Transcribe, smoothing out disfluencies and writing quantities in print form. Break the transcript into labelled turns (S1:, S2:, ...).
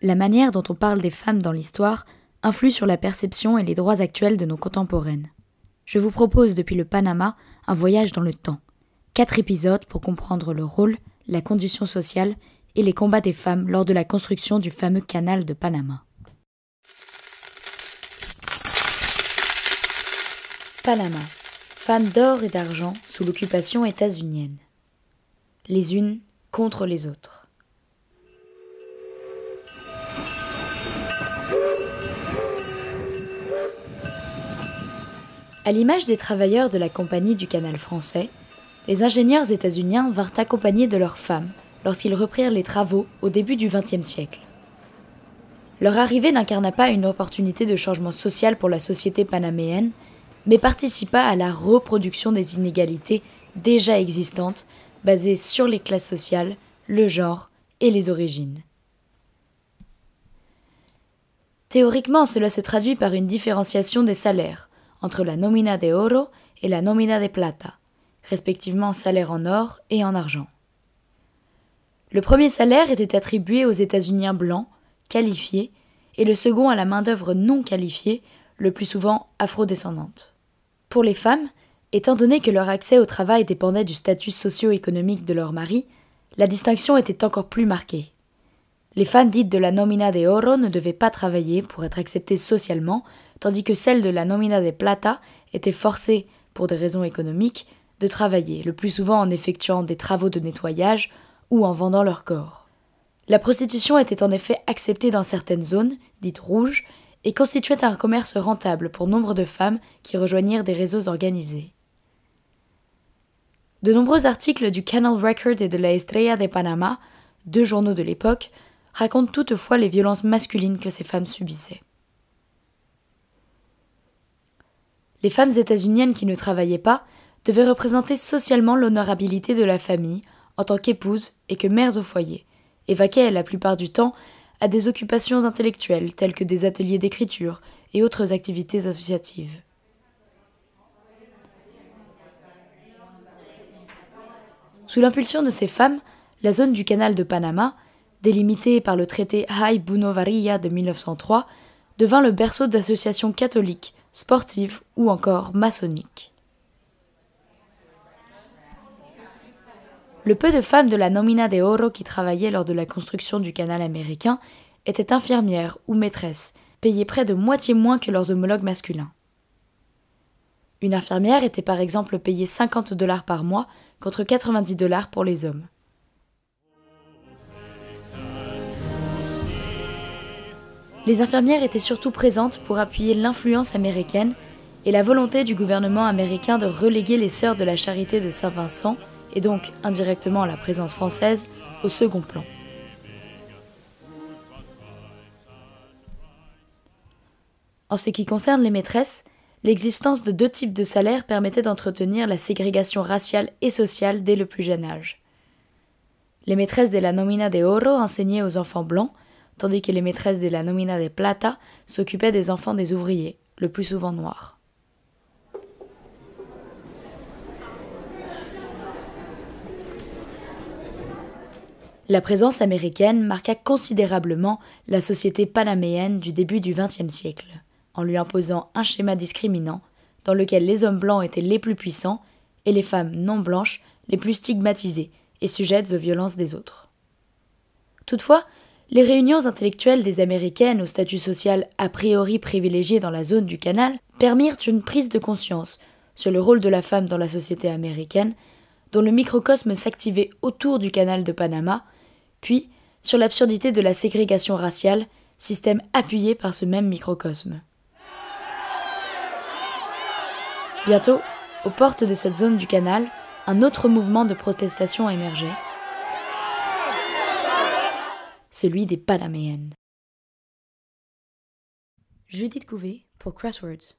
S1: La manière dont on parle des femmes dans l'histoire influe sur la perception et les droits actuels de nos contemporaines. Je vous propose depuis le Panama un voyage dans le temps. 4 épisodes pour comprendre le rôle, la condition sociale et les combats des femmes lors de la construction du fameux canal de Panama. Panama. Femmes d'or et d'argent sous l'occupation états-unienne. Les unes contre les autres. À l'image des travailleurs de la Compagnie du Canal français, les ingénieurs états-uniens vinrent accompagnés de leurs femmes lorsqu'ils reprirent les travaux au début du XXe siècle. Leur arrivée n'incarna pas une opportunité de changement social pour la société panaméenne, mais participa à la reproduction des inégalités déjà existantes, basées sur les classes sociales, le genre et les origines. Théoriquement, cela se traduit par une différenciation des salaires entre la nómina de oro et la nómina de plata, respectivement salaire en or et en argent. Le premier salaire était attribué aux États-Uniens blancs, qualifiés, et le second à la main-d'œuvre non qualifiée, le plus souvent afrodescendante. Pour les femmes, étant donné que leur accès au travail dépendait du statut socio-économique de leur mari, la distinction était encore plus marquée. Les femmes dites de la nómina de oro ne devaient pas travailler pour être acceptées socialement, tandis que celles de la nómina de plata étaient forcées, pour des raisons économiques, de travailler, le plus souvent en effectuant des travaux de nettoyage ou en vendant leur corps. La prostitution était en effet acceptée dans certaines zones, dites rouges, et constituait un commerce rentable pour nombre de femmes qui rejoignirent des réseaux organisés. De nombreux articles du Canal Record et de la Estrella de Panama, 2 journaux de l'époque, racontent toutefois les violences masculines que ces femmes subissaient. Les femmes états-uniennes qui ne travaillaient pas devaient représenter socialement l'honorabilité de la famille en tant qu'épouses et que mères au foyer, et vaquaient la plupart du temps à des occupations intellectuelles telles que des ateliers d'écriture et autres activités associatives. Sous l'impulsion de ces femmes, la zone du canal de Panama, délimitée par le traité Haït-Bouno-Varilla de 1903, devint le berceau d'associations catholiques, sportives ou encore maçonniques. Le peu de femmes de la nómina de oro qui travaillaient lors de la construction du canal américain étaient infirmières ou maîtresses, payées près de moitié moins que leurs homologues masculins. Une infirmière était par exemple payée $50 par mois contre $90 pour les hommes. Les infirmières étaient surtout présentes pour appuyer l'influence américaine et la volonté du gouvernement américain de reléguer les sœurs de la charité de Saint-Vincent, et donc indirectement la présence française, au second plan. En ce qui concerne les maîtresses, l'existence de 2 types de salaires permettait d'entretenir la ségrégation raciale et sociale dès le plus jeune âge. Les maîtresses de la nómina de oro enseignaient aux enfants blancs, tandis que les maîtresses de la nómina de plata s'occupaient des enfants des ouvriers, le plus souvent noirs. La présence américaine marqua considérablement la société panaméenne du début du XXe siècle, en lui imposant un schéma discriminant dans lequel les hommes blancs étaient les plus puissants et les femmes non blanches les plus stigmatisées et sujettes aux violences des autres. Toutefois, les réunions intellectuelles des Américaines au statut social a priori privilégié dans la zone du canal permirent une prise de conscience sur le rôle de la femme dans la société américaine, dont le microcosme s'activait autour du canal de Panama, puis sur l'absurdité de la ségrégation raciale, système appuyé par ce même microcosme. Bientôt, aux portes de cette zone du canal, un autre mouvement de protestation émergeait, celui des Panaméennes. Judith Couvé pour Crosswords.